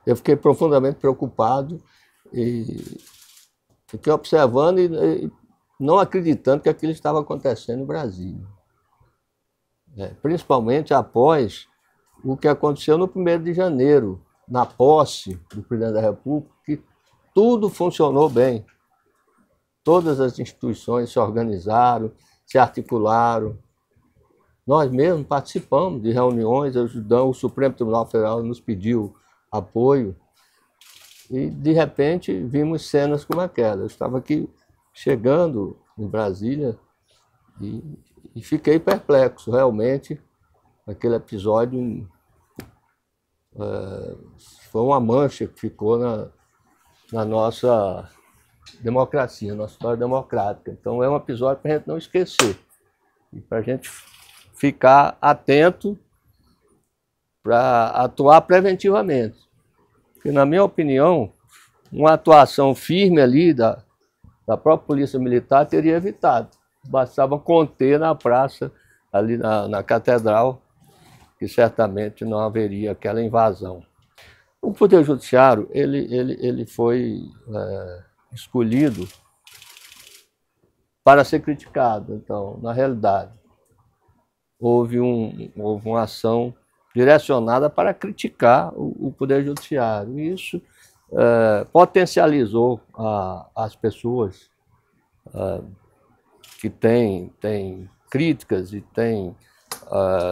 Eu fiquei profundamente preocupado e fiquei observando e não acreditando que aquilo estava acontecendo no Brasil. Principalmente após o que aconteceu no 1º de janeiro, na posse do presidente da República, que tudo funcionou bem. Todas as instituições se organizaram, se articularam. Nós mesmos participamos de reuniões, ajudamos, o Supremo Tribunal Federal nos pediu apoio e, de repente, vimos cenas como aquela. Eu estava aqui chegando em Brasília e fiquei perplexo, realmente. Aquele episódio foi uma mancha que ficou na nossa democracia, nossa história democrática. Então é um episódio para a gente não esquecer e para a gente ficar atento para atuar preventivamente. Porque, na minha opinião, uma atuação firme ali da própria Polícia Militar teria evitado. Bastava conter na praça, ali na Catedral, que certamente não haveria aquela invasão. O Poder Judiciário ele foi escolhido para ser criticado. Então, na realidade, houve uma ação direcionada para criticar o Poder Judiciário. E isso potencializou as pessoas que têm críticas e têm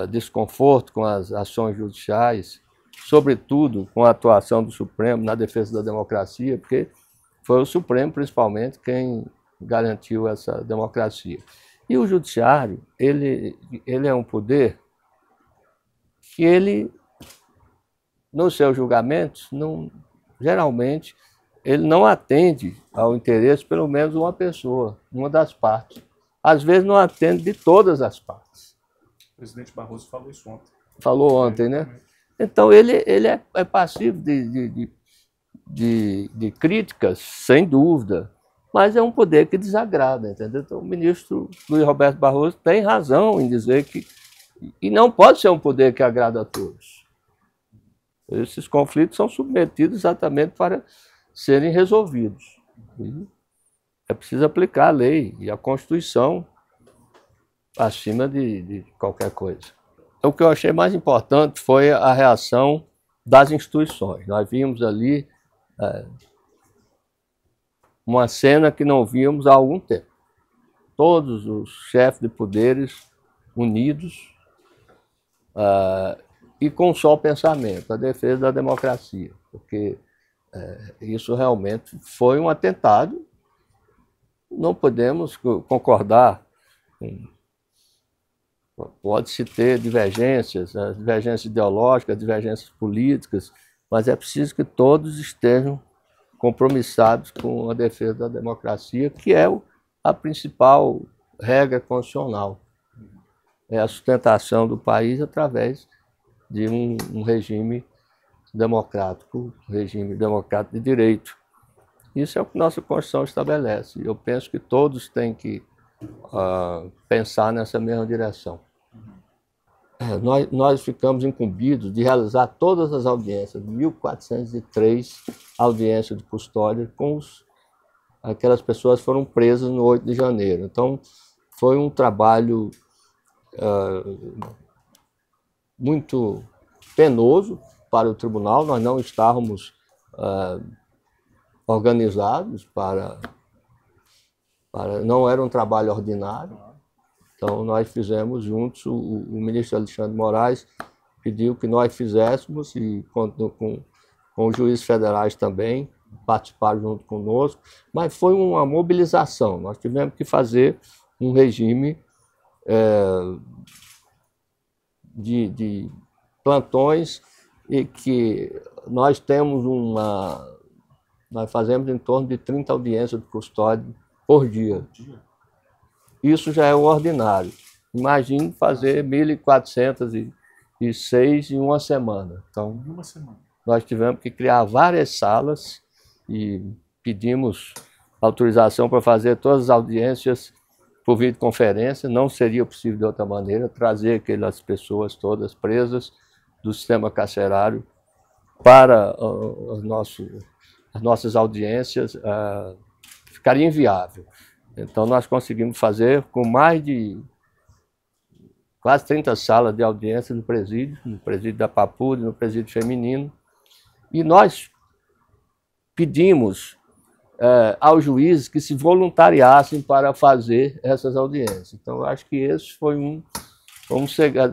desconforto com as ações judiciais, sobretudo com a atuação do Supremo na defesa da democracia, porque foi o Supremo, principalmente, quem garantiu essa democracia. E o Judiciário, ele é um poder que ele, nos seus julgamentos, geralmente, ele não atende ao interesse, pelo menos, de uma pessoa, uma das partes. Às vezes não atende de todas as partes. O presidente Barroso falou isso ontem. Falou ontem, né? Então, ele é passivo de críticas, sem dúvida, mas é um poder que desagrada, entendeu? Então, o ministro Luiz Roberto Barroso tem razão em dizer que... E não pode ser um poder que agrada a todos. Esses conflitos são submetidos exatamente para serem resolvidos. E é preciso aplicar a lei e a Constituição acima de qualquer coisa. O que eu achei mais importante foi a reação das instituições. Nós vimos ali uma cena que não víamos há algum tempo. Todos os chefes de poderes unidos e com um só pensamento, a defesa da democracia, porque isso realmente foi um atentado. Não podemos concordar. Pode-se ter divergências, divergências ideológicas, divergências políticas, mas é preciso que todos estejam compromissados com a defesa da democracia, que é a principal regra constitucional. É a sustentação do país através de um regime democrático, de direito. Isso é o que nossa Constituição estabelece. Eu penso que todos têm que pensar nessa mesma direção. Nós ficamos incumbidos de realizar todas as audiências, 1.403 audiências de custódia com aquelas pessoas que foram presas no 8 de janeiro. Então, foi um trabalho muito penoso para o tribunal. Nós não estávamos organizados não era um trabalho ordinário. Então, nós fizemos juntos, o ministro Alexandre de Moraes pediu que nós fizéssemos, e com os juízes federais também, participaram junto conosco, mas foi uma mobilização. Nós tivemos que fazer um regime de plantões, e que nós temos nós fazemos em torno de 30 audiências de custódia por dia. Isso já é o ordinário. Imagine fazer 1.406 em uma semana. Então, nós tivemos que criar várias salas e pedimos autorização para fazer todas as audiências por videoconferência. Não seria possível de outra maneira trazer aquelas pessoas todas presas do sistema carcerário para as nossas audiências ficaria inviável. Então, nós conseguimos fazer com mais de quase 30 salas de audiência no presídio da Papuda, no presídio feminino, e nós pedimos aos juízes que se voluntariassem para fazer essas audiências. Então, eu acho que esse foi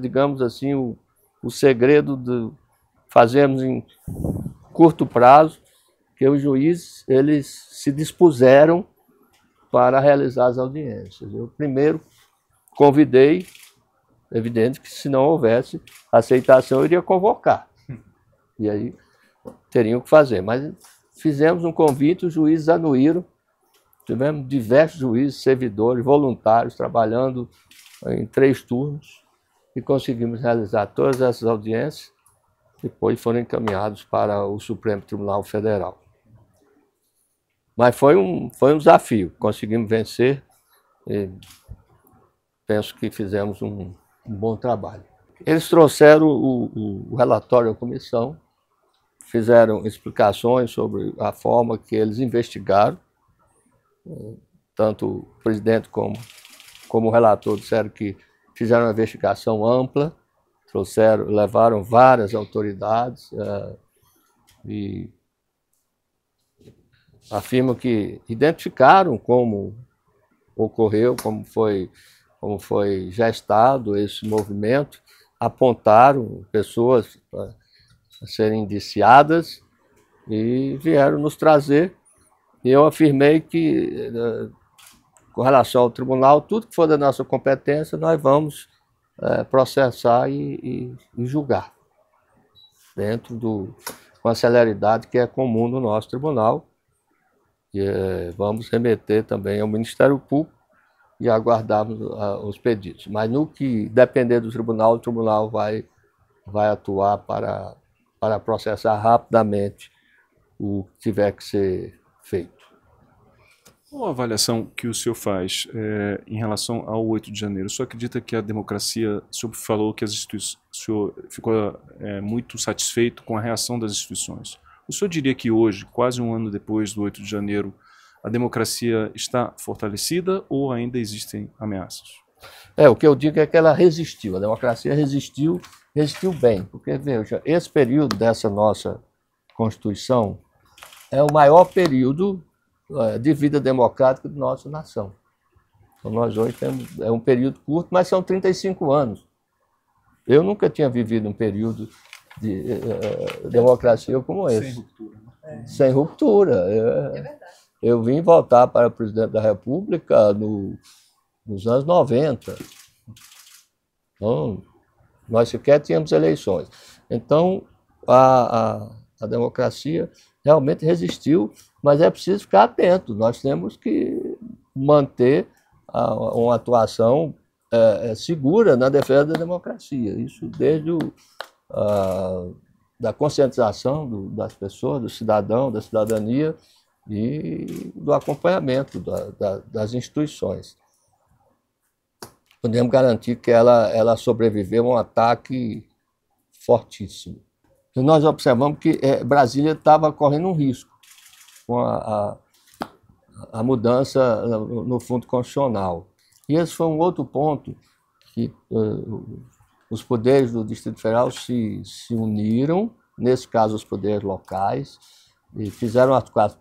digamos assim, o segredo de fazermos em curto prazo, que os juízes eles se dispuseram para realizar as audiências. Eu primeiro convidei, evidente que se não houvesse aceitação, eu iria convocar. E aí teriam que fazer. Mas fizemos um convite, os juízes anuíram, tivemos diversos juízes, servidores, voluntários, trabalhando em 3 turnos, e conseguimos realizar todas essas audiências, depois foram encaminhados para o Supremo Tribunal Federal. Mas foi um desafio, conseguimos vencer, e penso que fizemos um bom trabalho. Eles trouxeram o relatório à comissão, fizeram explicações sobre a forma que eles investigaram, tanto o presidente como o relator disseram que fizeram uma investigação ampla, levaram várias autoridades e afirmam que identificaram como ocorreu, como foi gestado esse movimento, apontaram pessoas a serem indiciadas e vieram nos trazer. E eu afirmei que, com relação ao tribunal, tudo que for da nossa competência, nós vamos processar e julgar, com a celeridade que é comum no nosso tribunal. E vamos remeter também ao Ministério Público e aguardarmos os pedidos. Mas no que depender do tribunal, o tribunal vai atuar para processar rapidamente o que tiver que ser feito. Qual a avaliação que o senhor faz em relação ao 8 de janeiro? O senhor acredita que a democracia, o senhor falou que o senhor ficou muito satisfeito com a reação das instituições. O senhor diria que hoje, quase um ano depois do 8 de janeiro, a democracia está fortalecida ou ainda existem ameaças? O que eu digo é que ela resistiu, a democracia resistiu bem, porque, veja, esse período dessa nossa Constituição é o maior período de vida democrática da nossa nação. Então, nós hoje temos um período curto, mas são 35 anos. Eu nunca tinha vivido um período de democracia como esse. Sem ruptura. Né? Sem ruptura. É verdade. Eu vim voltar para presidente da República nos anos 90. Então, nós sequer tínhamos eleições. Então, a democracia realmente resistiu, mas é preciso ficar atento. Nós temos que manter uma atuação segura na defesa da democracia. Isso desde da conscientização das pessoas, do cidadão, da cidadania e do acompanhamento das instituições. Podemos garantir que ela sobreviveu a um ataque fortíssimo. E nós observamos que Brasília estava correndo um risco com a mudança no Fundo Constitucional. E esse foi um outro ponto que os poderes do Distrito Federal se uniram, nesse caso os poderes locais, e fizeram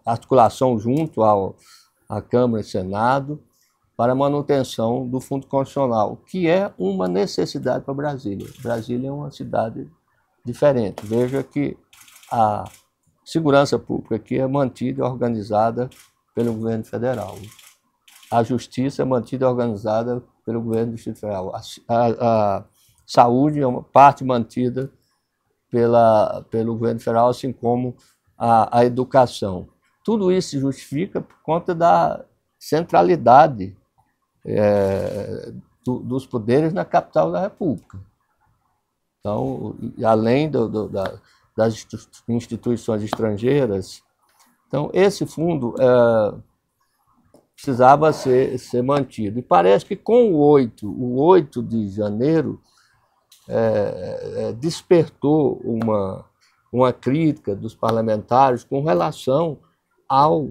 articulação junto à Câmara e Senado para a manutenção do Fundo Constitucional, que é uma necessidade para Brasília. Brasília é uma cidade diferente. Veja que a segurança pública aqui é mantida e organizada pelo governo federal. A justiça é mantida e organizada pelo governo do Distrito Federal. A saúde é uma parte mantida pelo governo federal, assim como a educação. Tudo isso se justifica por conta da centralidade dos poderes na capital da República. Então, além das instituições estrangeiras, então esse fundo precisava ser mantido. E parece que com o 8 de janeiro despertou uma crítica dos parlamentares com relação ao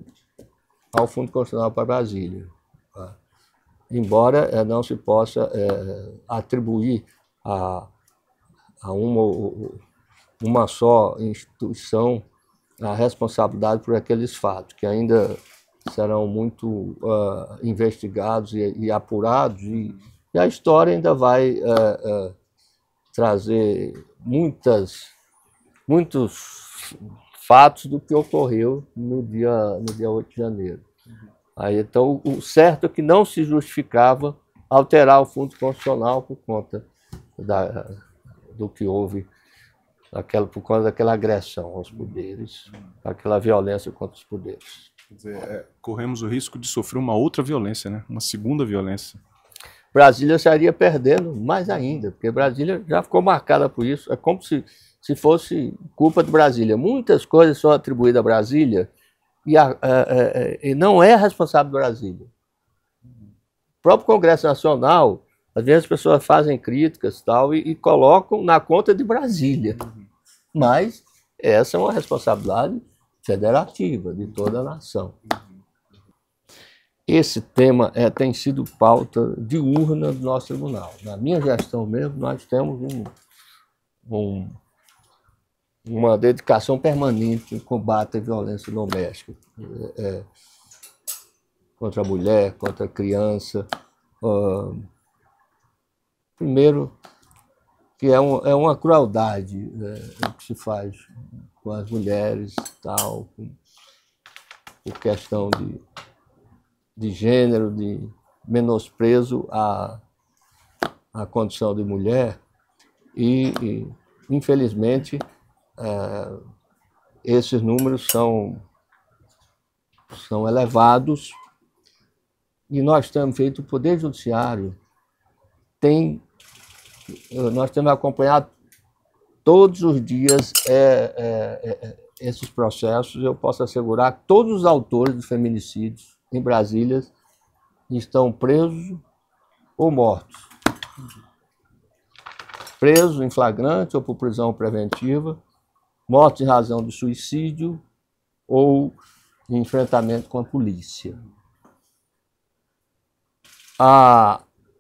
Fundo Constitucional para Brasília. Embora não se possa atribuir a uma só instituição a responsabilidade por aqueles fatos, que ainda serão muito investigados e apurados, e a história ainda vai trazer muitos fatos do que ocorreu no dia 8 de janeiro. Aí, então, o certo é que não se justificava alterar o Fundo Constitucional por conta do que houve, por conta daquela agressão aos poderes, aquela violência contra os poderes. Quer dizer, corremos o risco de sofrer uma outra violência, né? Uma segunda violência. Brasília estaria perdendo mais ainda, porque Brasília já ficou marcada por isso. É como se fosse culpa de Brasília. Muitas coisas são atribuídas a Brasília e não é responsável de Brasília. O próprio Congresso Nacional, às vezes as pessoas fazem críticas e colocam na conta de Brasília. Mas essa é uma responsabilidade federativa de toda a nação. Esse tema tem sido pauta diurna do nosso tribunal. Na minha gestão mesmo, nós temos uma dedicação permanente em combate à violência doméstica, contra a mulher, contra a criança. Primeiro, que é uma crueldade que se faz com as mulheres, tal, por questão de gênero, de menosprezo à condição de mulher, e infelizmente, esses números são elevados, e nós temos feito, o Poder Judiciário nós temos acompanhado todos os dias esses processos. Eu posso assegurar que todos os autores de feminicídios em Brasília estão presos ou mortos. Presos em flagrante ou por prisão preventiva, mortos em razão de suicídio ou em enfrentamento com a polícia.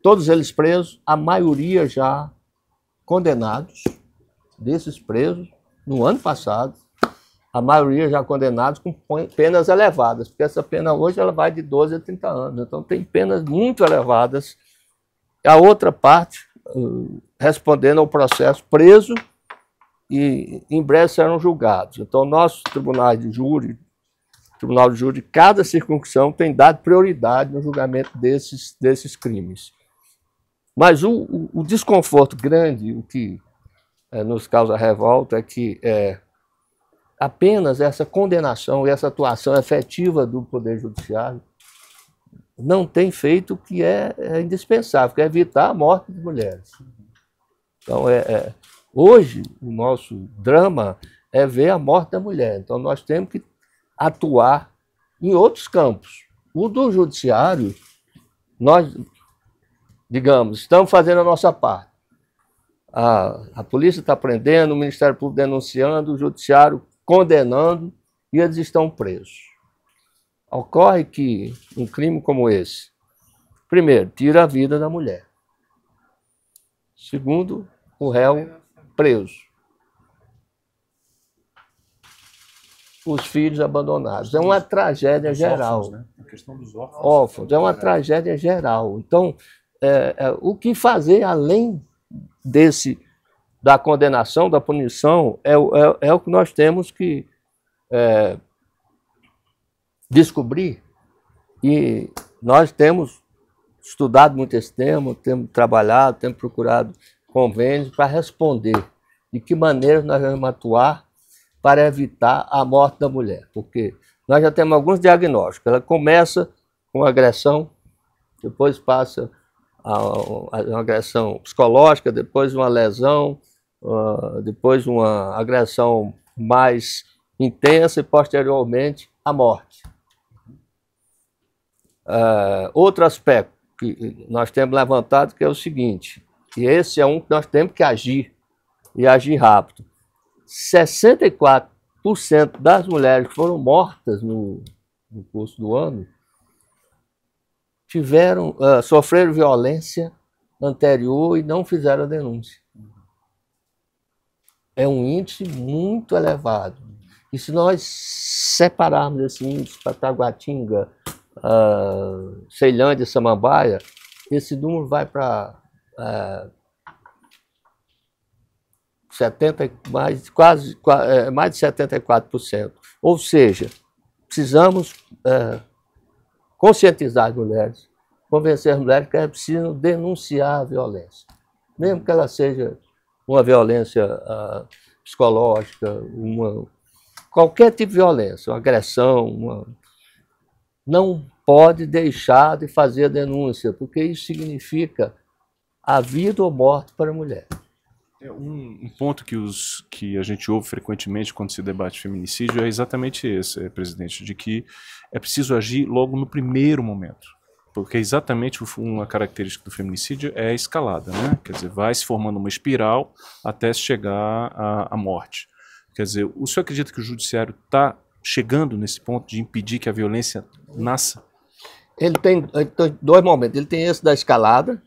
Todos eles presos, a maioria já condenados, desses presos, no ano passado, a maioria já condenados com penas elevadas, porque essa pena hoje ela vai de 12 a 30 anos, então tem penas muito elevadas. A outra parte, respondendo ao processo, preso, e em breve serão julgados. Então, nosso Tribunal de Júri, cada circunscrição tem dado prioridade no julgamento desses crimes. Mas o desconforto grande, o que nos causa revolta, é que apenas essa condenação e essa atuação efetiva do Poder Judiciário não tem feito o que é indispensável, que é evitar a morte de mulheres. Então, hoje, o nosso drama é ver a morte da mulher. Então, nós temos que atuar em outros campos. O do Judiciário, nós, digamos, estamos fazendo a nossa parte. A polícia está prendendo, o Ministério Público denunciando, o Judiciário condenando, e eles estão presos. Ocorre que um crime como esse, primeiro, tira a vida da mulher. Segundo, o réu preso. Os filhos abandonados. É uma tragédia geral. Órfãos, né? A questão dos órfãos. Órfãos, é uma tragédia geral. Então, o que fazer além da condenação, da punição, é o que nós temos que descobrir. E nós temos estudado muito esse tema, temos trabalhado, temos procurado convênios para responder de que maneira nós vamos atuar para evitar a morte da mulher. Porque nós já temos alguns diagnósticos. Ela começa com agressão, depois passa uma agressão psicológica, depois uma lesão, depois uma agressão mais intensa e, posteriormente, a morte. Outro aspecto que nós temos levantado, que é o seguinte, e esse é um que nós temos que agir, e agir rápido. 64% das mulheres que foram mortas no curso do ano sofreram violência anterior e não fizeram a denúncia. É um índice muito elevado. E se nós separarmos esse índice para Taguatinga, Ceilândia e Samambaia, esse número vai para mais de 74%. Ou seja, precisamos conscientizar as mulheres, convencer as mulheres que elas precisam denunciar a violência, mesmo que ela seja uma violência psicológica, qualquer tipo de violência, uma agressão, não pode deixar de fazer a denúncia, porque isso significa a vida ou morte para a mulher. Um ponto que a gente ouve frequentemente quando se debate feminicídio é exatamente esse, presidente, de que é preciso agir logo no primeiro momento. Porque exatamente uma característica do feminicídio é a escalada, né? Quer dizer, vai se formando uma espiral até se chegar à morte. Quer dizer, o senhor acredita que o judiciário está chegando nesse ponto de impedir que a violência nasça? Ele tem dois momentos. Ele tem esse da escalada,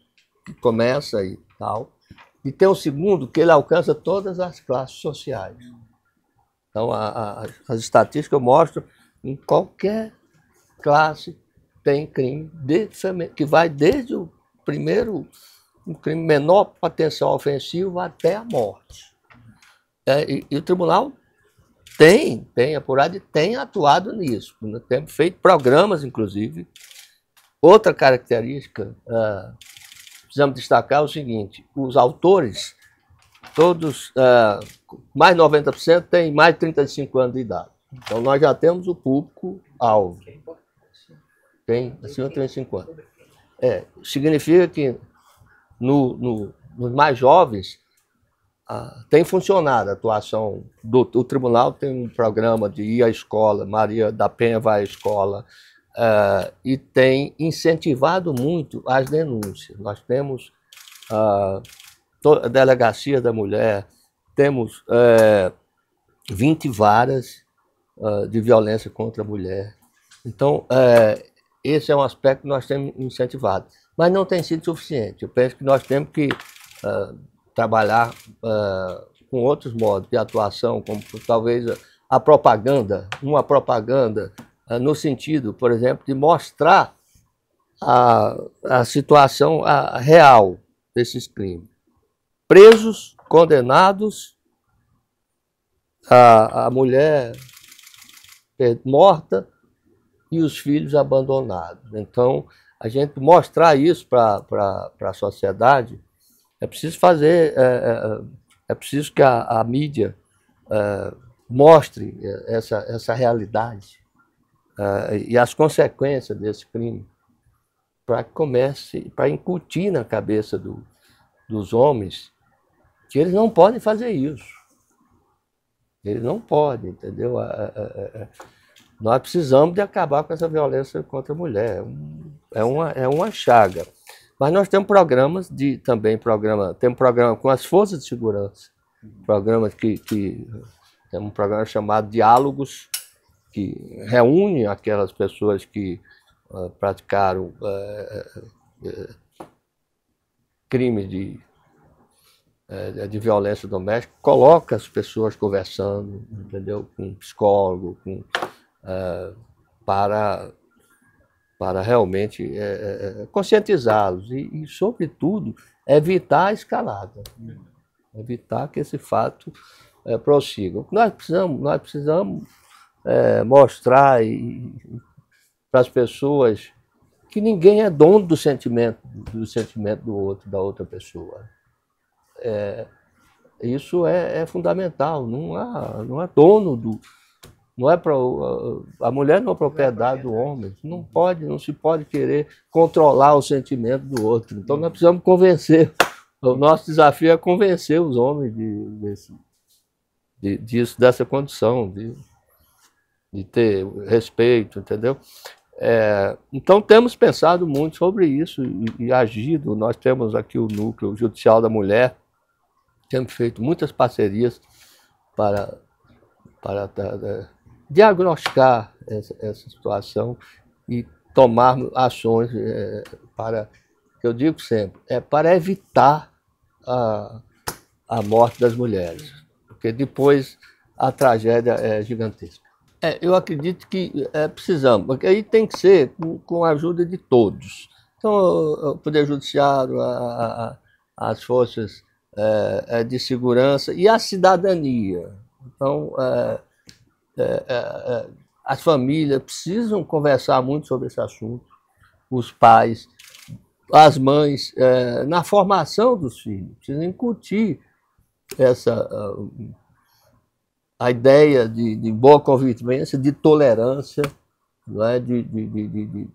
que começa e tal, e tem o segundo, que ele alcança todas as classes sociais. Então, as estatísticas mostram que em qualquer classe tem crime que vai desde o primeiro, um crime menor potencial ofensivo até a morte. E o tribunal tem apurado e tem atuado nisso. Temos feito programas, inclusive. Outra característica, precisamos destacar o seguinte: os autores, todos, mais de 90% têm mais de 35 anos de idade. Então, nós já temos o público-alvo. Tem acima de 35 anos. Significa que nos mais jovens tem funcionado a atuação do tribunal. Tem um programa de ir à escola, Maria da Penha vai à escola, e tem incentivado muito as denúncias. Nós temos a Delegacia da Mulher, temos 20 varas de violência contra a mulher. Então, esse é um aspecto que nós temos incentivado. Mas não tem sido suficiente. Eu penso que nós temos que trabalhar com outros modos de atuação, como talvez a propaganda, no sentido, por exemplo, de mostrar a situação real desses crimes. Presos, condenados, a mulher morta, e os filhos abandonados. Então, a gente mostrar isso para a sociedade, é preciso fazer, é preciso que a mídia mostre essa realidade e as consequências desse crime, para incutir na cabeça dos homens que eles não podem fazer isso. Eles não podem, entendeu? Nós precisamos de acabar com essa violência contra a mulher. É uma chaga. Mas nós temos programas temos programa com as forças de segurança, tem um programa chamado Diálogos, que reúne aquelas pessoas que praticaram crimes de violência doméstica, coloca as pessoas conversando, entendeu? Com um psicólogo, para realmente conscientizá-los e, sobretudo, evitar a escalada, evitar que esse fato prossiga. Nós precisamos mostrar para as pessoas que ninguém é dono do sentimento do outro, da outra pessoa. Isso é fundamental. Não é dono do... a mulher não é propriedade do homem. Não se pode querer controlar o sentimento do outro. Então nós precisamos convencer. O nosso desafio é convencer os homens dessa condição, de ter respeito, entendeu? Então temos pensado muito sobre isso e agido. Nós temos aqui o Núcleo Judicial da Mulher, temos feito muitas parcerias para diagnosticar essa situação e tomar ações para, que eu digo sempre, para evitar a morte das mulheres, porque depois a tragédia é gigantesca. Eu acredito que precisamos, porque aí tem que ser com a ajuda de todos. Então, o Poder Judiciário, as forças de segurança e a cidadania. Então, as famílias precisam conversar muito sobre esse assunto, os pais, as mães, na formação dos filhos, precisam incutir a ideia de boa convivência, de tolerância, não é? de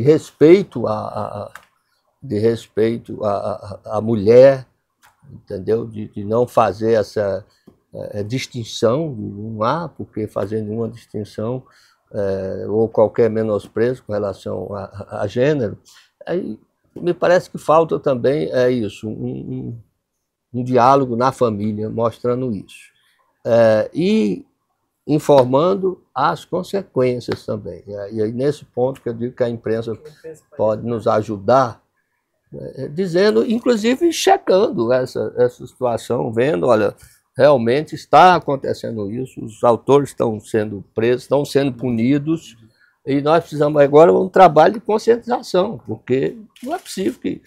respeito à mulher, entendeu? De não fazer essa distinção, não há por que fazer nenhuma distinção ou qualquer menosprezo com relação a gênero. Aí, me parece que falta também isso, um diálogo na família mostrando isso. E informando as consequências também. E aí, nesse ponto que eu digo que a imprensa pode nos ajudar, dizendo, inclusive checando essa situação, vendo, olha, realmente está acontecendo isso, os autores estão sendo presos, estão sendo punidos, e nós precisamos agora de um trabalho de conscientização, porque não é possível que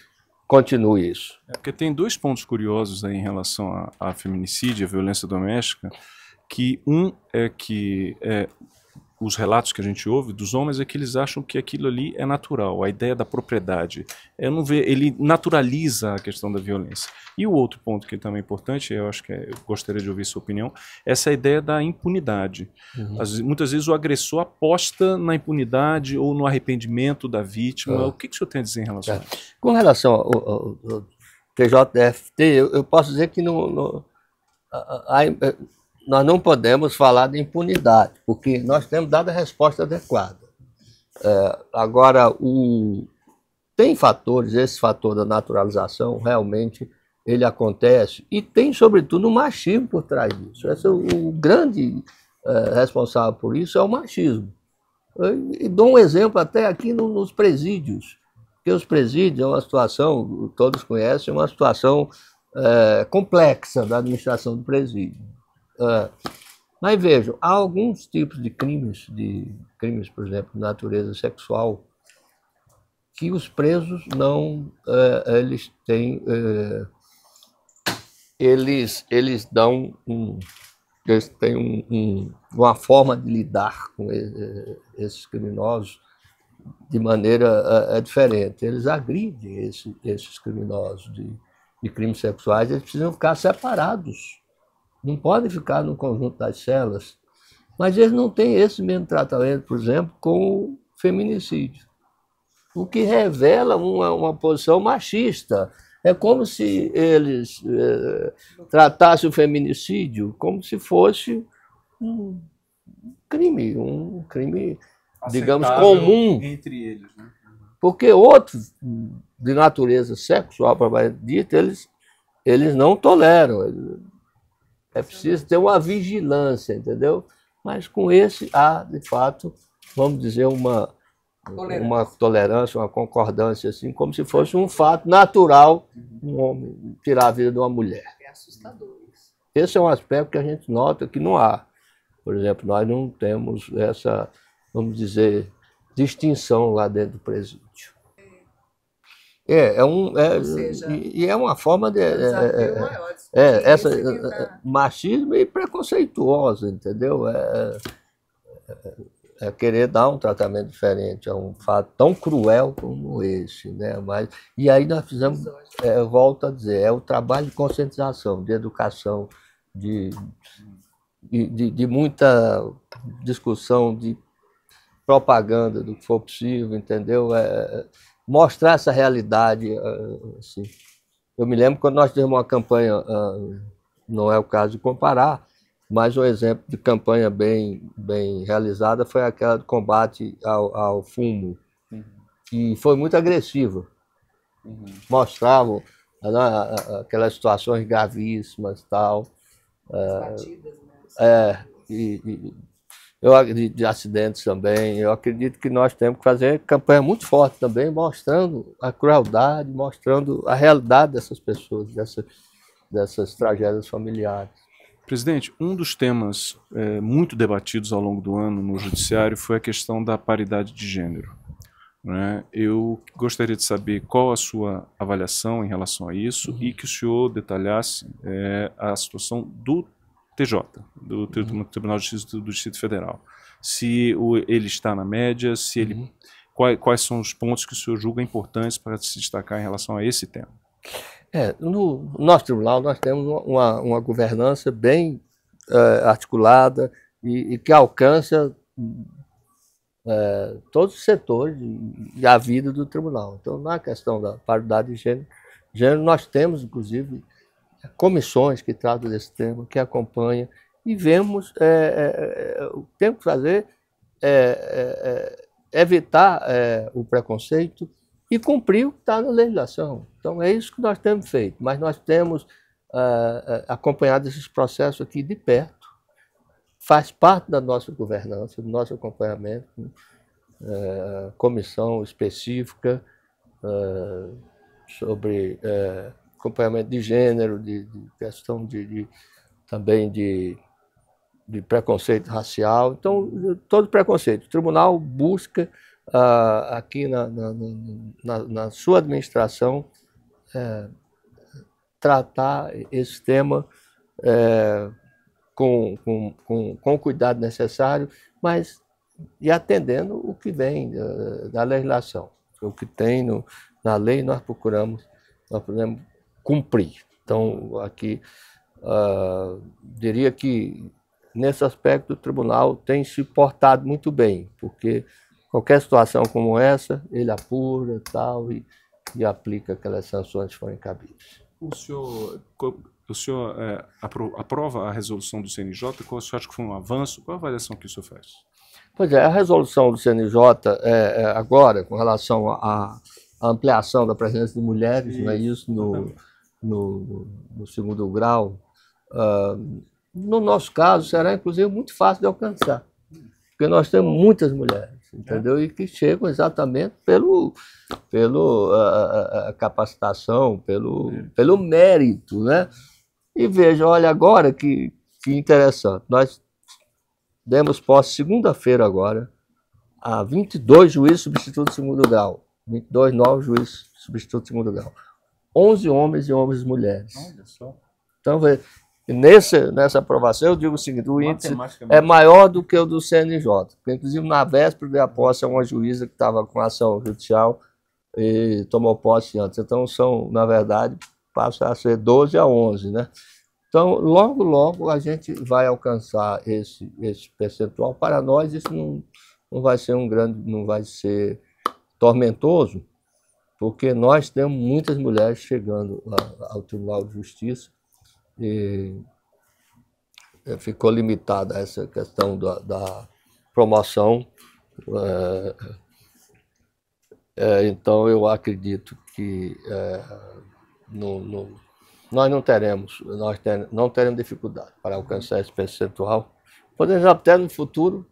continue isso. Porque tem dois pontos curiosos aí em relação a feminicídio, a violência doméstica, que um é que os relatos que a gente ouve dos homens é que eles acham que aquilo ali é natural, a ideia da propriedade. Ele naturaliza a questão da violência. E o outro ponto que também é importante, eu acho que eu gostaria de ouvir sua opinião, essa ideia da impunidade. Muitas vezes o agressor aposta na impunidade ou no arrependimento da vítima. O que o senhor tem a dizer em relação a isso? Com relação ao TJFT, eu posso dizer que nós não podemos falar de impunidade, porque nós temos dado a resposta adequada. Agora, tem fatores, esse fator da naturalização, realmente, ele acontece, e tem, sobretudo, o machismo por trás disso. O grande responsável por isso é o machismo. E dou um exemplo até aqui nos presídios, porque os presídios é uma situação, todos conhecem, uma situação complexa da administração do presídio. Mas vejam, há alguns tipos de crimes, por exemplo, de natureza sexual, que os presos não, eles têm, eles dão eles têm uma forma de lidar com esses criminosos de maneira diferente. Eles agridem esses criminosos de crimes sexuais, eles precisam ficar separados. Não podem ficar no conjunto das celas, mas eles não têm esse mesmo tratamento, por exemplo, com o feminicídio, o que revela uma posição machista. É como se eles tratassem o feminicídio como se fosse um crime, digamos, comum. Entre eles, né? Porque outros, de natureza sexual, propriamente dita, eles não toleram. É preciso ter uma vigilância, entendeu? Mas com esse há, de fato, vamos dizer, uma tolerância, uma concordância, assim, como se fosse um fato natural um homem tirar a vida de uma mulher. É assustador isso. Esse é um aspecto que a gente nota que não há. Por exemplo, nós não temos essa, vamos dizer, distinção lá dentro do presídio. E é uma forma de machismo e preconceituosa, entendeu? Querer dar um tratamento diferente a um fato tão cruel como esse, né? E aí nós fizemos, eu volto a dizer, o trabalho de conscientização, de educação, de muita discussão, de propaganda do que for possível, entendeu? Mostrar essa realidade. Assim. Eu me lembro quando nós tivemos uma campanha, não é o caso de comparar, mas um exemplo de campanha bem realizada foi aquela de combate ao fumo, que foi muito agressiva. Mostravam aquelas situações gravíssimas e tal. As batidas, né? Eu acredito de acidentes também. Eu acredito que nós temos que fazer campanha muito forte também, mostrando a crueldade, mostrando a realidade dessas pessoas, dessas tragédias familiares. Presidente, um dos temas muito debatidos ao longo do ano no Judiciário foi a questão da paridade de gênero, né? Eu gostaria de saber qual a sua avaliação em relação a isso e que o senhor detalhasse a situação do TJ, do Tribunal de Justiça do Distrito Federal. Se ele está na média, se ele, quais são os pontos que o senhor julga importantes para se destacar em relação a esse tema? No nosso tribunal nós temos uma governança bem articulada e que alcança todos os setores e a vida do tribunal. Então, na questão da paridade de gênero, nós temos, inclusive, comissões que tratam desse tema, que acompanham, e vemos o que temos que fazer evitar o preconceito e cumprir o que está na legislação. Então, é isso que nós temos feito, mas nós temos acompanhado esses processos aqui de perto, faz parte da nossa governança, do nosso acompanhamento, comissão específica sobre acompanhamento de gênero, de questão também de preconceito racial. Então, todo preconceito. O tribunal busca, aqui na sua administração, tratar esse tema com o cuidado necessário, mas e atendendo o que vem da legislação. O que tem na lei nós podemos cumprir. Então, aqui, diria que, nesse aspecto, o tribunal tem se portado muito bem, porque qualquer situação como essa, ele apura e aplica aquelas sanções que forem cabíveis. O senhor aprova a resolução do CNJ? Qual o senhor acha que foi um avanço? Qual a avaliação que o senhor faz? Pois é, a resolução do CNJ, agora, com relação à ampliação da presença de mulheres, não é isso, no segundo grau, no nosso caso, será, inclusive, muito fácil de alcançar, porque nós temos muitas mulheres, entendeu? E que chegam exatamente pela capacitação, pelo mérito, né? E veja, olha, agora que interessante, nós demos posse segunda-feira agora a 22 juízes substitutos de segundo grau, 22 novos juízes substitutos de segundo grau, 11 homens e 11 mulheres. Olha só. Então, nessa aprovação, eu digo o seguinte, o índice é maior do que o do CNJ, porque, inclusive, na véspera da posse, uma juíza que estava com ação judicial e tomou posse antes. Então, na verdade, passa a ser 12 a 11, né? Então, logo, logo, a gente vai alcançar esse percentual. Para nós, isso não vai ser não vai ser tormentoso, porque nós temos muitas mulheres chegando ao Tribunal de Justiça e ficou limitada a essa questão da promoção. Então, eu acredito que nós não teremos dificuldade para alcançar esse percentual. Podemos até no futuro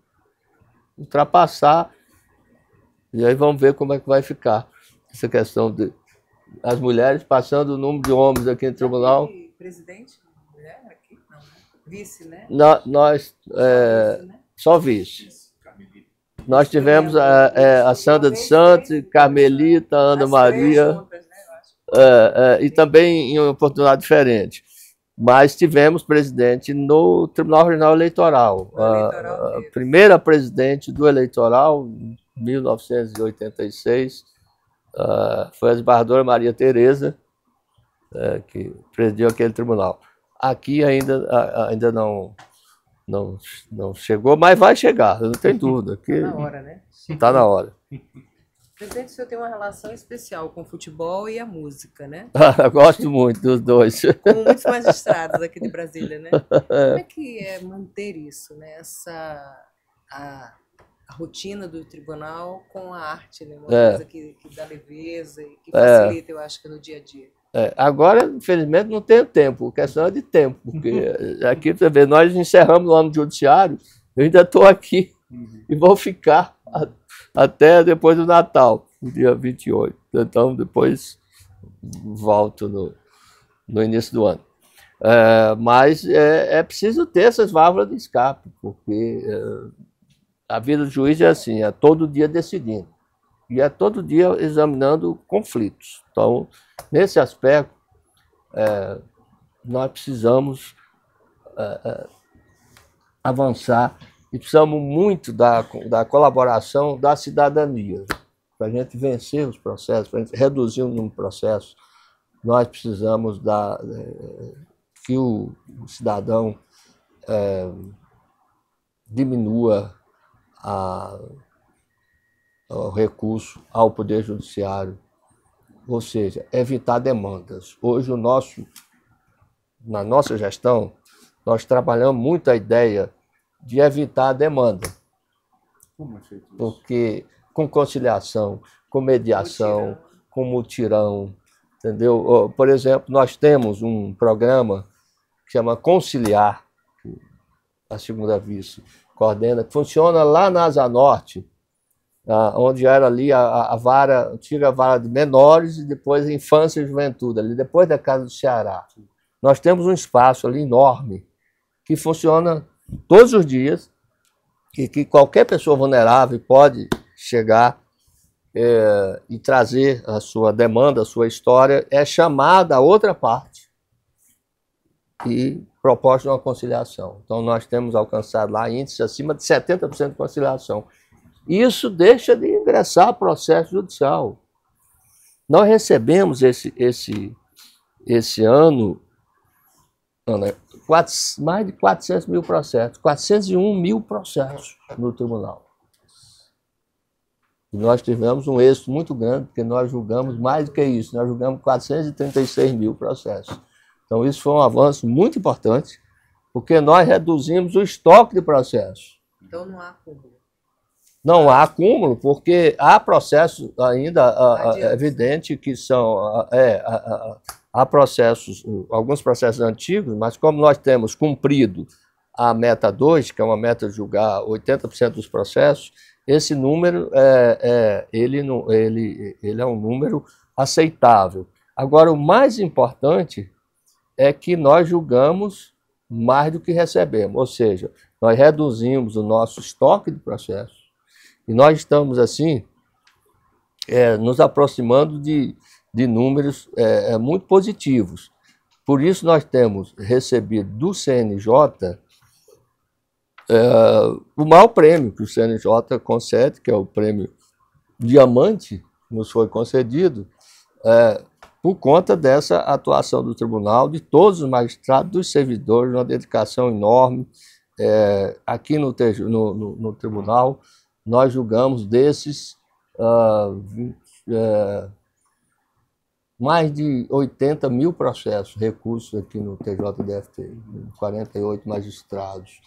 ultrapassar, e aí vamos ver como é que vai ficar essa questão de as mulheres passando o número de homens aqui no tribunal. Presidente, mulher aqui? Não, né? Vice, né? Nós, só vice. Nós tivemos a Sandra de Santos, Carmelita, Ana Maria, e também em uma oportunidade diferente. Mas tivemos presidente no Tribunal Regional Eleitoral. A primeira presidente do eleitoral, em 1986, foi a desembargadora Maria Tereza, que presidiu aquele tribunal. Aqui ainda não chegou, mas vai chegar, eu não tenho dúvida. Está na hora, né? Está na hora. Presidente, o senhor tem uma relação especial com o futebol e a música, né? Gosto muito dos dois. Como muitos magistrados aqui de Brasília, né? Como é que é manter isso, né? A rotina do tribunal com a arte, né? Uma coisa que dá leveza e que facilita, eu acho, que no dia a dia. Agora, infelizmente, não tenho tempo. A questão é de tempo, porque aqui, você vê, nós encerramos o ano judiciário, eu ainda estou aqui e vou ficar até depois do Natal, no dia 28. Então, depois volto no início do ano. Mas é preciso ter essas válvulas de escape, porque a vida do juiz é assim, é todo dia decidindo. E é todo dia examinando conflitos. Então, nesse aspecto, nós precisamos avançar e precisamos muito da colaboração da cidadania. Para a gente vencer os processos, para a gente reduzir o número de processos, nós precisamos que o cidadão diminua o recurso ao Poder Judiciário, ou seja, evitar demandas. Hoje, na nossa gestão, nós trabalhamos muito a ideia de evitar a demanda. Como é feito isso? Porque com conciliação, com mediação, com mutirão, entendeu? Por exemplo, nós temos um programa que chama Conciliar, que a segunda vice coordena, que funciona lá na Asa Norte, onde era ali a antiga vara de menores e depois a infância e juventude, ali depois da Casa do Ceará. Nós temos um espaço ali enorme que funciona todos os dias e que qualquer pessoa vulnerável pode chegar e trazer a sua demanda, a sua história, é chamada a outra parte e proposta uma conciliação. Então, nós temos alcançado lá índices acima de 70% de conciliação. Isso deixa de ingressar processo judicial. Nós recebemos esse ano mais de 400 mil processos, 401 mil processos no tribunal. E nós tivemos um êxito muito grande, porque nós julgamos mais do que isso, nós julgamos 436 mil processos. Então isso foi um avanço muito importante, porque nós reduzimos o estoque de processos. Então não há acúmulo. Não há acúmulo, porque há processos ainda evidente que são... há processos, alguns processos antigos, mas como nós temos cumprido a meta 2, que é uma meta de julgar 80% dos processos, esse número ele é um número aceitável. Agora, o mais importante é que nós julgamos mais do que recebemos, ou seja, nós reduzimos o nosso estoque de processos e nós estamos, assim, nos aproximando de números muito positivos. Por isso, nós temos recebido do CNJ o maior prêmio que o CNJ concede, que é o prêmio Diamante, nos foi concedido, por conta dessa atuação do tribunal, de todos os magistrados, dos servidores, uma dedicação enorme. Aqui no tribunal, nós julgamos desses mais de 80 mil processos, recursos aqui no TJDFT, 48 magistrados.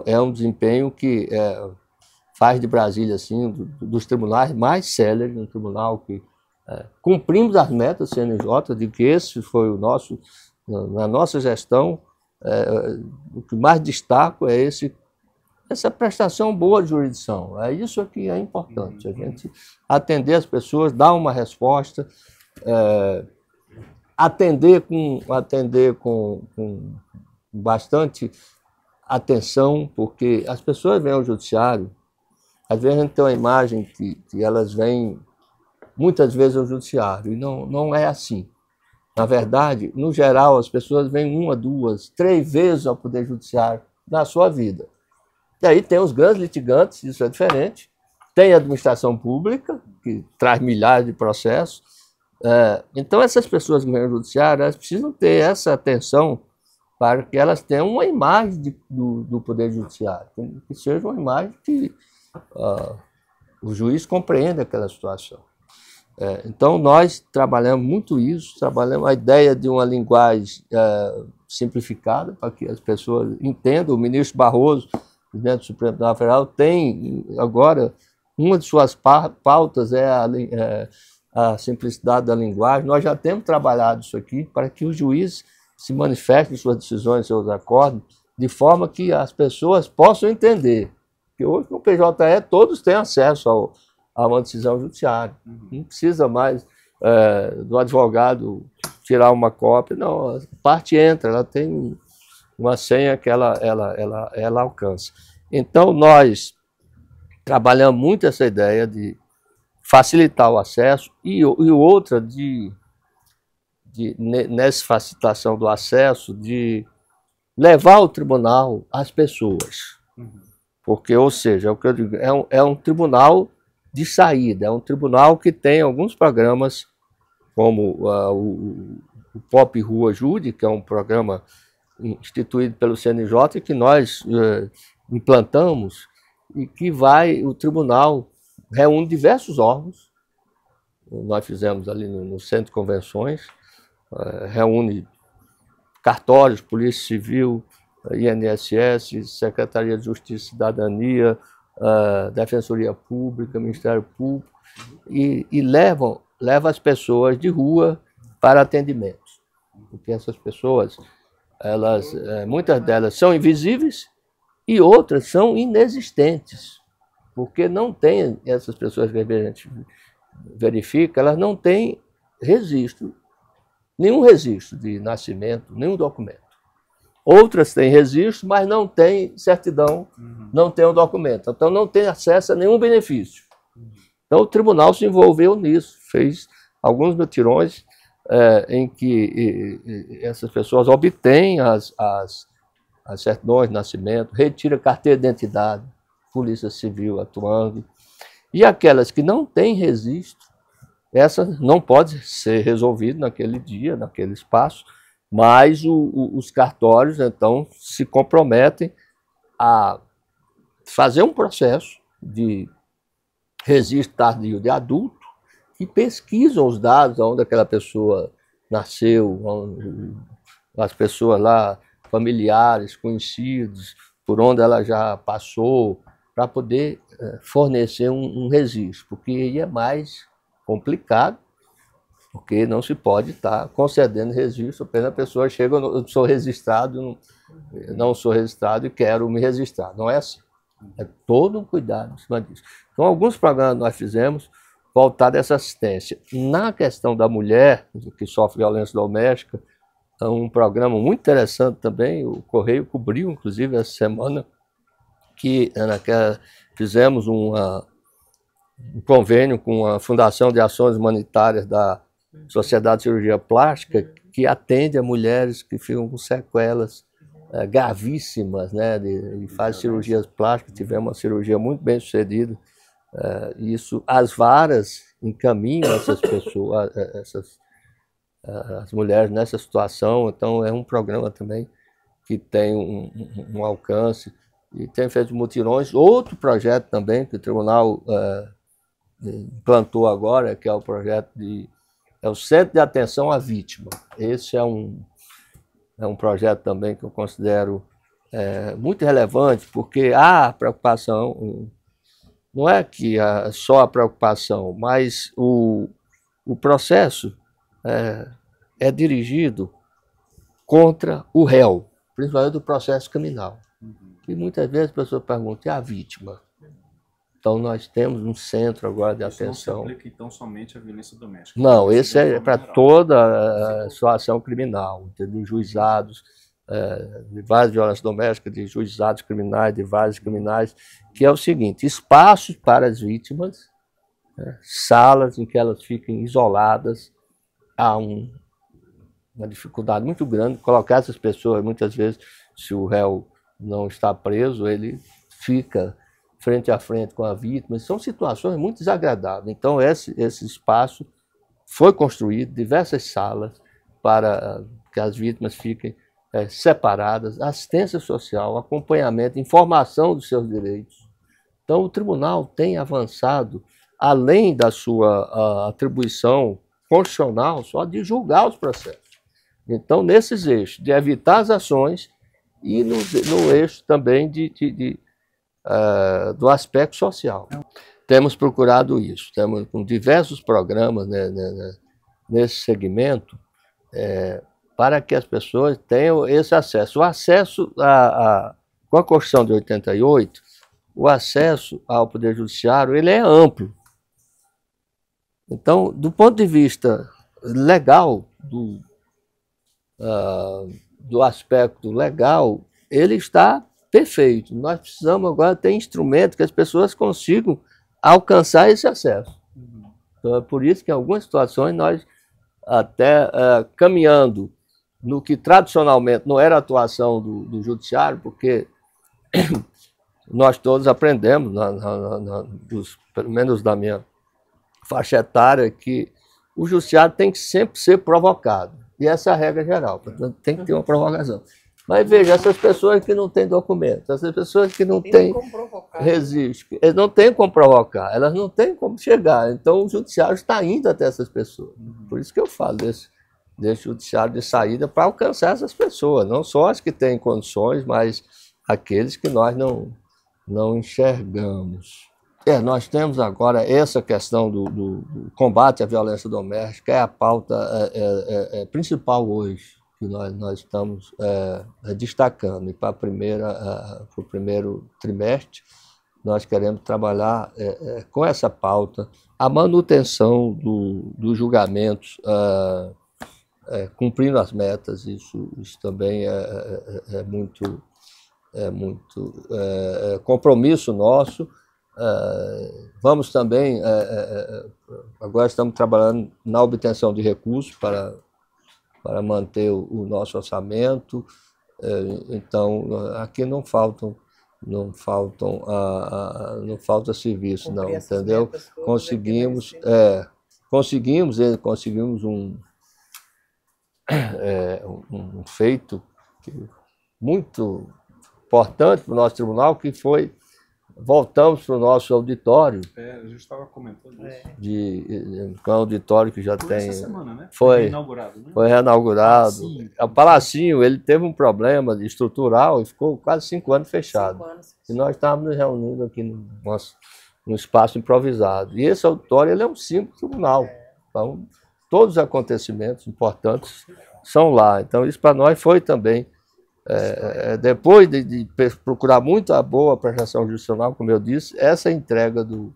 É um desempenho que faz de Brasília, assim, dos tribunais mais céleres no tribunal, que cumprimos as metas do CNJ, de que esse foi o nosso, na nossa gestão, o que mais destaco é essa prestação boa de jurisdição. É isso que é importante, a gente atender as pessoas, dar uma resposta, atender com bastante atenção, porque as pessoas vêm ao judiciário, às vezes a gente tem uma imagem que elas vêm muitas vezes ao judiciário, e não é assim. Na verdade, no geral, as pessoas vêm 1, 2, 3 vezes ao Poder Judiciário na sua vida. E aí tem os grandes litigantes, isso é diferente, tem a administração pública, que traz milhares de processos. Então, essas pessoas que vêm ao judiciário, elas precisam ter essa atenção para que elas tenham uma imagem do Poder Judiciário, que seja uma imagem que o juiz compreenda aquela situação. Então, nós trabalhamos muito isso, trabalhamos a ideia de uma linguagem simplificada, para que as pessoas entendam. O ministro Barroso, presidente do Supremo Tribunal Federal, tem agora, uma de suas pautas é a simplicidade da linguagem. Nós já temos trabalhado isso aqui para que os juízes se manifestem em suas decisões, em seus acordos, de forma que as pessoas possam entender. Porque hoje no PJE todos têm acesso a uma decisão judiciária. Não precisa mais do advogado tirar uma cópia. Não, a parte entra, ela tem uma senha que ela alcança. Então, nós trabalhamos muito essa ideia de facilitar o acesso e outra nessa facilitação do acesso, de levar o tribunal às pessoas. Porque, ou seja, o que eu digo, é um tribunal de saída, é um tribunal que tem alguns programas, como o Pop Rua Júri, que é um programa instituído pelo CNJ, que nós implantamos, e que o tribunal reúne diversos órgãos. Nós fizemos ali no Centro de Convenções, reúne cartórios, Polícia Civil, INSS, Secretaria de Justiça e Cidadania, Defensoria Pública, Ministério Público, e leva as pessoas de rua para atendimento. Porque essas pessoas, muitas delas são invisíveis e outras são inexistentes, porque não tem, essas pessoas que a gente verifica, elas não têm nenhum registro de nascimento, nenhum documento. Outras têm registro, mas não têm certidão, não têm o documento. Então não tem acesso a nenhum benefício. Então o tribunal se envolveu nisso, fez alguns mutirões em que essas pessoas obtêm as certidões de nascimento, retira carteira de identidade, Polícia Civil atuando. E aquelas que não têm registro, essa não pode ser resolvida naquele dia, naquele espaço, mas os cartórios, então, se comprometem a fazer um processo de registro tardio de adulto e pesquisam os dados onde aquela pessoa nasceu, as pessoas lá, familiares, conhecidos, por onde ela já passou, para poder fornecer um registro, porque aí é mais complicado, porque não se pode estar concedendo registro, apenas a pessoa chega, eu sou registrado, não sou registrado e quero me registrar. Não é assim. É todo um cuidado em cima disso. Então, alguns programas nós fizemos voltados a essa assistência. Na questão da mulher, que sofre violência doméstica, é um programa muito interessante também, o Correio cobriu, inclusive, essa semana, que fizemos um convênio com a Fundação de Ações Humanitárias da Sociedade de Cirurgia Plástica, que atende a mulheres que ficam com sequelas gravíssimas, né, e faz cirurgias plásticas. Tivemos uma cirurgia muito bem sucedida. As varas encaminham essas pessoas, as mulheres nessa situação. Então é um programa também que tem um alcance e tem feito mutirões. Outro projeto também que o tribunal implantou agora, que é o projeto o Centro de Atenção à Vítima. Esse é um projeto também que eu considero muito relevante, porque a preocupação, não é que só a preocupação, mas o processo é dirigido contra o réu, principalmente do processo criminal. E muitas vezes as pessoas perguntam, e a vítima? Então nós temos um centro agora de atenção. Não se aplica então somente a violência doméstica? Não, esse é para toda a situação criminal, de juizados, de várias violências domésticas, de juizados criminais, de vários criminais, que é o seguinte: espaços para as vítimas, salas em que elas fiquem isoladas. Há uma dificuldade muito grande de colocar essas pessoas. Muitas vezes, se o réu não está preso, ele fica frente a frente com a vítima. São situações muito desagradáveis. Então esse espaço foi construído, diversas salas para que as vítimas fiquem separadas, assistência social, acompanhamento, informação dos seus direitos. Então o tribunal tem avançado, além da sua atribuição constitucional, só de julgar os processos. Então, nesses eixos, de evitar as ações e no eixo também do aspecto social. temos procurado isso, temos com diversos programas, né, nesse segmento, para que as pessoas tenham esse acesso. O acesso, com a Constituição de 88, o acesso ao Poder Judiciário ele é amplo. Então, do ponto de vista legal, do aspecto legal, ele está perfeito. Nós precisamos agora ter instrumentos que as pessoas consigam alcançar esse acesso. Então, é por isso que em algumas situações nós até caminhando no que tradicionalmente não era atuação do judiciário, porque nós todos aprendemos, pelo menos da minha faixa etária, que o judiciário tem que sempre ser provocado. E essa é a regra geral, portanto, tem que ter uma provocação. Mas veja, essas pessoas que não têm documentos, essas pessoas que não têm resistem, eles não têm como provocar, elas não têm como chegar. Então o judiciário está indo até essas pessoas. Por isso que eu falo desse judiciário de saída para alcançar essas pessoas, não só as que têm condições, mas aqueles que nós não enxergamos. Nós temos agora essa questão do combate à violência doméstica, é a pauta principal hoje, que nós estamos destacando. E para o primeiro trimestre, nós queremos trabalhar com essa pauta, a manutenção dos julgamentos, cumprindo as metas. Isso também é muito compromisso nosso. Vamos também, agora estamos trabalhando na obtenção de recursos para manter o nosso orçamento. Então, aqui não falta serviço, não, entendeu? Conseguimos um feito muito importante para o nosso tribunal, que foi: voltamos para o nosso auditório. A gente estava comentando isso. Com um auditório que já foi tem. Essa semana, né? Foi reinaugurado, né? Foi reinaugurado. O Palacinho, ele teve um problema estrutural e ficou quase 5 anos fechado. 5 anos. E nós estávamos nos reunindo aqui num espaço improvisado. E esse auditório ele é um símbolo do tribunal. Então, todos os acontecimentos importantes são lá. Então, isso para nós foi também. Depois de procurar muito a boa prestação jurisdicional, como eu disse, essa entrega do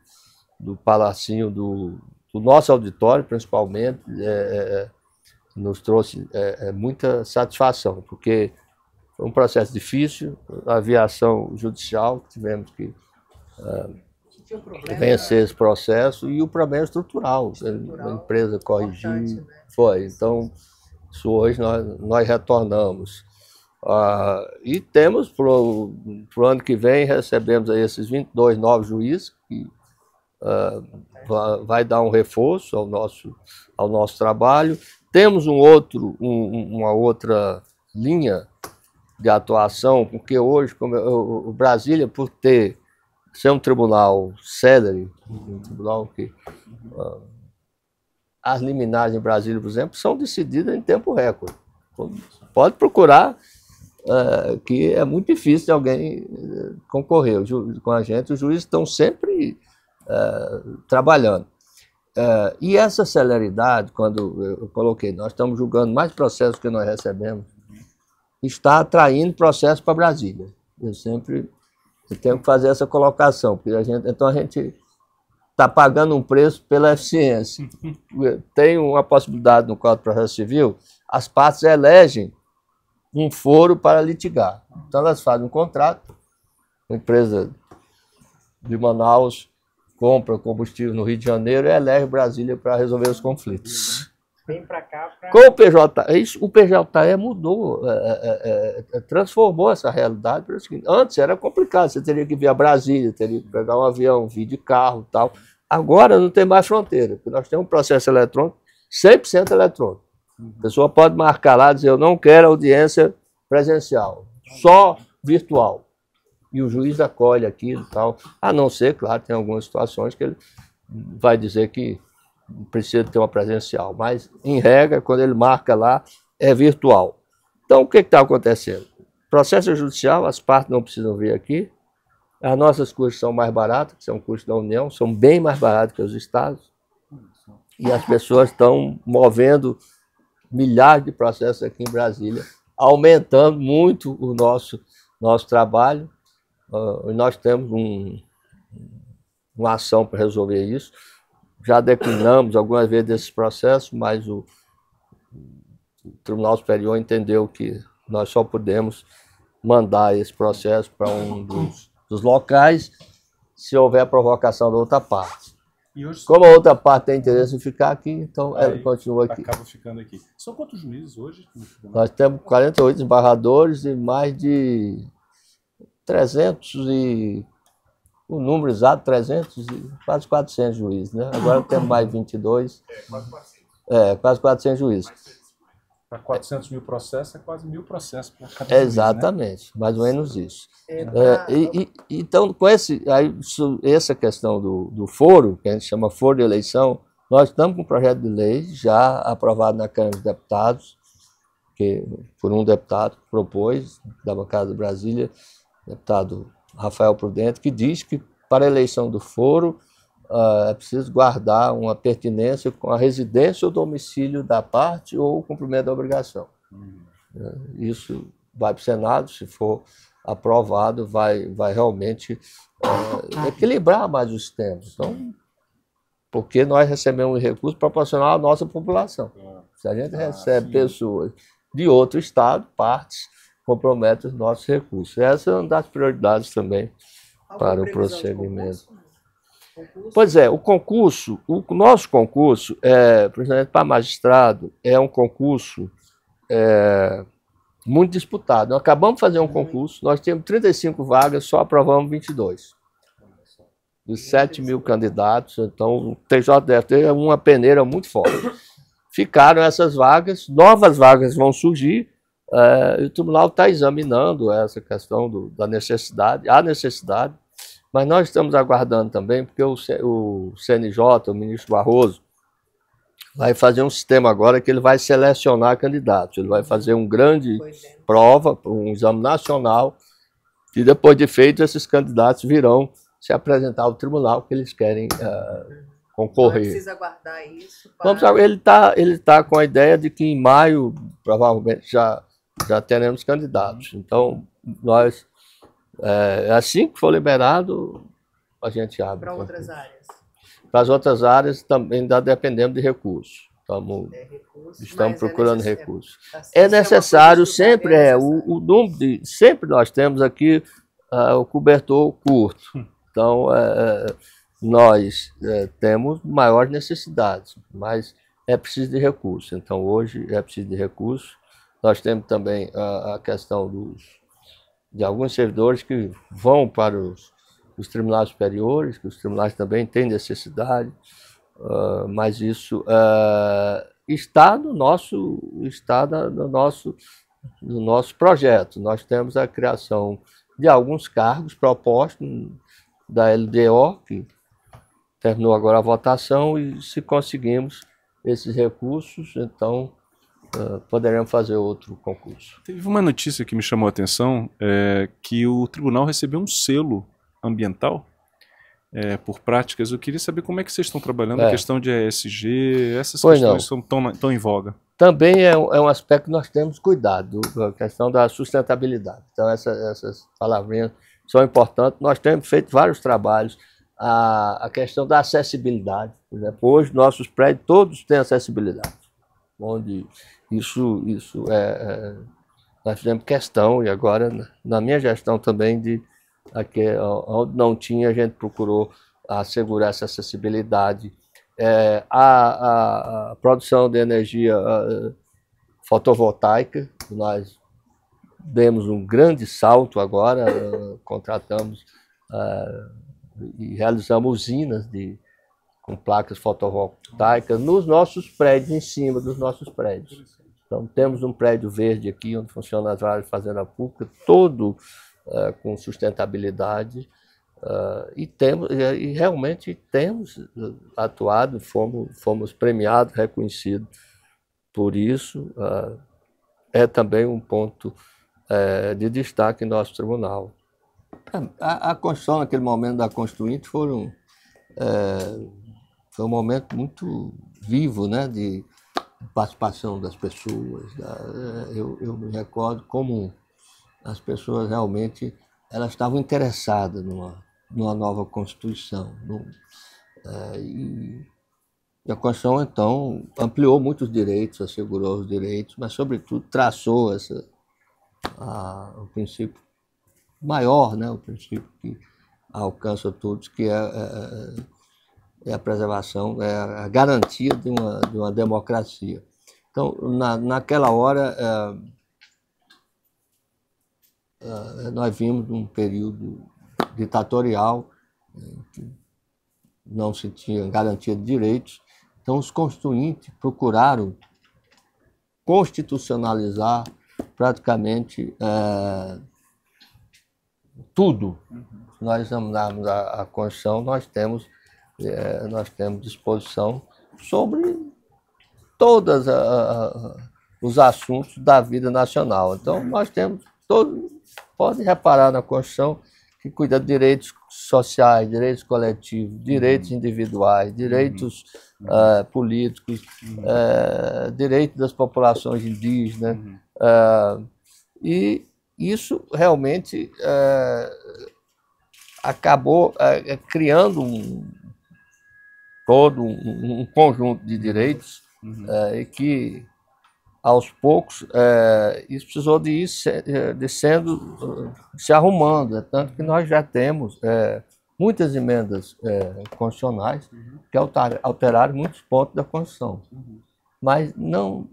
Palacinho, do nosso auditório, principalmente, nos trouxe muita satisfação, porque foi um processo difícil, a aviação judicial, tivemos que vencer esse processo, e o problema estrutural, a empresa corrigir, foi. Então, isso hoje nós retornamos. E temos, para o ano que vem, recebemos aí esses 22 novos juízes, que vai dar um reforço ao nosso trabalho. Temos uma outra linha de atuação, porque hoje, o Brasília, por ser um tribunal célere, um tribunal que as liminares em Brasília, por exemplo, são decididas em tempo recorde. Pode procurar, que é muito difícil de alguém concorrer com a gente. Os juízes estão sempre trabalhando. E essa celeridade, quando eu coloquei, nós estamos julgando mais processos que nós recebemos, está atraindo processos para Brasília. Eu tenho que fazer essa colocação, porque a gente está pagando um preço pela eficiência. Tem uma possibilidade no Código de Processo Civil, as partes elegem um foro para litigar. Então elas fazem um contrato, a empresa de Manaus compra combustível no Rio de Janeiro e elege Brasília para resolver os conflitos. Vem para cá. Com o PJE, o PJE mudou, transformou essa realidade. Antes era complicado, você teria que vir a Brasília, teria que pegar um avião, vir de carro e tal. Agora não tem mais fronteira, porque nós temos um processo eletrônico, 100% eletrônico. A pessoa pode marcar lá e dizer: eu não quero audiência presencial, só virtual. E o juiz acolhe aquilo e tal. A não ser, claro, tem algumas situações que ele vai dizer que precisa ter uma presencial. Mas, em regra, quando ele marca lá, é virtual. Então, o que está acontecendo? Processo judicial, as partes não precisam vir aqui. As nossas custas são mais baratas, que são custos da União, são bem mais baratos que os estados. E as pessoas estão movendo milhares de processos aqui em Brasília, aumentando muito o nosso trabalho. Nós temos uma ação para resolver isso. Já declinamos algumas vezes desses processos, mas o Tribunal Superior entendeu que nós só podemos mandar esse processo para um dos locais se houver provocação da outra parte. E hoje, como a outra parte tem interesse em ficar aqui, então ela continua aqui. Acaba ficando aqui. São quantos juízes hoje? Nós temos 48 embargadores e mais de 300 e... o número exato, 300 e quase 400 juízes, né? Agora temos mais 22. Quase 400. Quase 400 juízes. Para 400 mil processos, é quase 1000 processos para cada juiz, exatamente, né? Mais ou menos isso. Então, com essa questão do foro, que a gente chama foro de eleição, nós estamos com um projeto de lei já aprovado na Câmara dos Deputados, que por um deputado que propôs, da bancada de Brasília, deputado Rafael Prudente, que diz que para a eleição do foro é preciso guardar uma pertinência com a residência ou domicílio da parte ou o cumprimento da obrigação. Isso vai para o Senado, se for aprovado, vai realmente equilibrar mais os sistemas. Então, porque nós recebemos recursos proporcional à nossa população. Se a gente recebe pessoas de outro estado, partes, compromete os nossos recursos. Essa é uma das prioridades também para o prosseguimento. Pois é, o nosso concurso, principalmente para magistrado, é um concurso muito disputado. Nós acabamos de fazer um concurso, nós temos 35 vagas, só aprovamos 22. Dos 7 mil candidatos, então o TJDF é uma peneira muito forte. Ficaram essas vagas, novas vagas vão surgir, e o tribunal está examinando essa questão da necessidade, a necessidade, mas nós estamos aguardando também, porque o CNJ, o ministro Barroso, vai fazer um sistema agora que ele vai selecionar candidatos, ele vai fazer uma grande prova, um exame nacional, e depois de feito, esses candidatos virão se apresentar ao tribunal que eles querem concorrer. Não precisa aguardar isso. Ele tá com a ideia de que em maio, provavelmente, já teremos candidatos. Então, nós, assim que for liberado, a gente abre. Para outras áreas? Para as outras áreas, também ainda dependemos de recursos. Estamos procurando recursos. É necessário, sempre o número sempre nós temos aqui o cobertor curto. Então, nós temos maiores necessidades, mas é preciso de recursos. Então, hoje é preciso de recursos. Nós temos também a questão de alguns servidores que vão para os tribunais superiores, que os tribunais também têm necessidade, mas isso está no nosso projeto. Nós temos a criação de alguns cargos propostos da LDO, que terminou agora a votação, e se conseguimos esses recursos, então poderemos fazer outro concurso. Teve uma notícia que me chamou a atenção, que o tribunal recebeu um selo ambiental por práticas. Eu queria saber como é que vocês estão trabalhando a questão de ESG, essas questões são tão em voga. Também é um aspecto que nós temos cuidado, a questão da sustentabilidade. Então, essas palavrinhas são importantes. Nós temos feito vários trabalhos. A questão da acessibilidade. Por exemplo, hoje, nossos prédios todos têm acessibilidade. Onde nós fizemos questão, e agora, na minha gestão também, onde não tinha, a gente procurou assegurar essa acessibilidade. A produção de energia fotovoltaica, nós demos um grande salto agora, contratamos e realizamos usinas com placas fotovoltaicas nos nossos prédios, em cima dos nossos prédios. Então, temos um prédio verde aqui, onde funciona as áreas de fazenda pública, todo com sustentabilidade, e realmente temos atuado, fomos premiados, reconhecidos por isso. É também um ponto de destaque em nosso tribunal. A Constituição, naquele momento da Constituinte, foi um momento muito vivo, né, de participação das pessoas. Eu me recordo como as pessoas realmente elas estavam interessadas numa nova Constituição. E a Constituição, então, ampliou muitos direitos, assegurou os direitos, mas, sobretudo, traçou o princípio maior, né, o princípio que alcança todos, que é a preservação, é a garantia de uma democracia. Então, naquela hora, nós vimos um período ditatorial, que não se tinha garantia de direitos. Então, os constituintes procuraram constitucionalizar praticamente tudo. Nós examinarmos a Constituição, nós temos disposição sobre todos os assuntos da vida nacional. Então, nós temos pode reparar na Constituição que cuida de direitos sociais, direitos coletivos, direitos individuais, direitos políticos, direitos das populações indígenas. E isso realmente acabou criando todo um conjunto de direitos e que, aos poucos, isso precisou de ir se arrumando. Tanto que nós já temos muitas emendas constitucionais que alteraram muitos pontos da Constituição. Mas não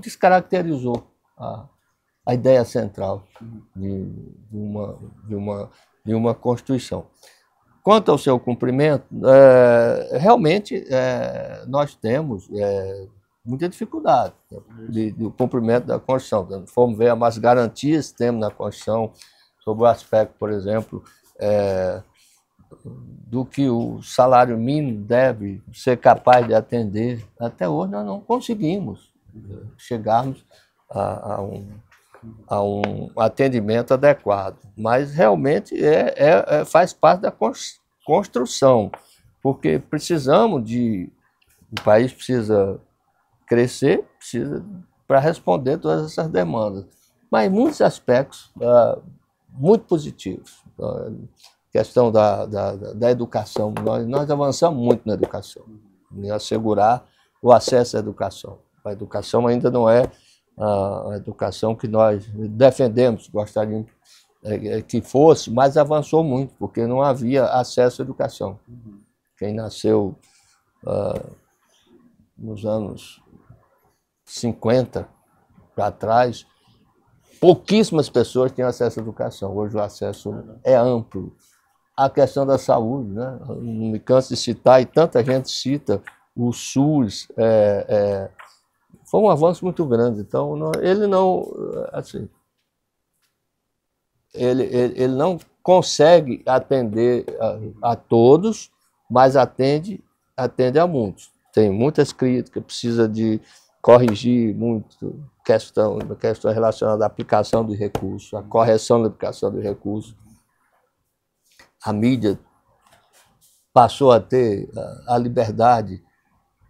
descaracterizou a ideia central de uma Constituição. Quanto ao seu cumprimento, realmente nós temos muita dificuldade do cumprimento da Constituição. Fomos ver as garantias que temos na Constituição sobre o aspecto, por exemplo, do que o salário mínimo deve ser capaz de atender. Até hoje nós não conseguimos chegarmos a um atendimento adequado. Mas realmente faz parte da construção, porque o país precisa crescer, precisa para responder todas essas demandas. Mas muitos aspectos muito positivos. A questão da educação, nós avançamos muito na educação, em assegurar o acesso à educação. A educação ainda não é a educação que nós defendemos, gostaríamos que fosse, mas avançou muito, porque não havia acesso à educação. Quem nasceu nos anos 50 para trás, pouquíssimas pessoas tinham acesso à educação. Hoje o acesso é amplo. A questão da saúde, né? Não me canso de citar, e tanta gente cita, o SUS foi um avanço muito grande. Então, ele não consegue atender a todos, mas atende a muitos. Tem muitas críticas, precisa de corrigir muito questão relacionada à aplicação de recursos, à correção da aplicação de recursos. A mídia passou a ter a liberdade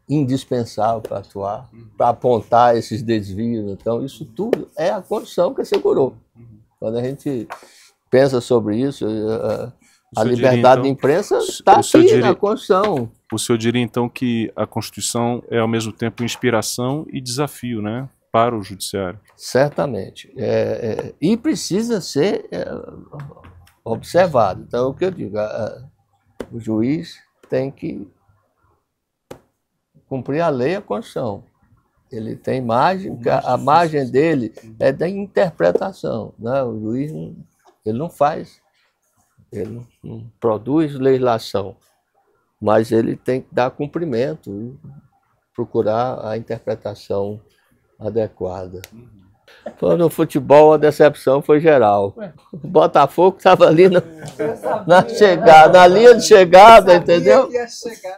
indispensável para atuar, para apontar esses desvios. Então, isso tudo é a Constituição que assegurou. Quando a gente pensa sobre isso, a liberdade de imprensa está aqui na Constituição. O senhor diria, então, que a Constituição é, ao mesmo tempo, inspiração e desafio, né, para o Judiciário? Certamente. E precisa ser observado. Então, é o que eu digo, o juiz tem que cumprir a lei e a Constituição. Ele tem margem, a margem dele é da interpretação, né? O juiz ele não produz legislação, mas ele tem que dar cumprimento e procurar a interpretação adequada. No futebol, a decepção foi geral. O Botafogo estava ali na linha de chegada, entendeu?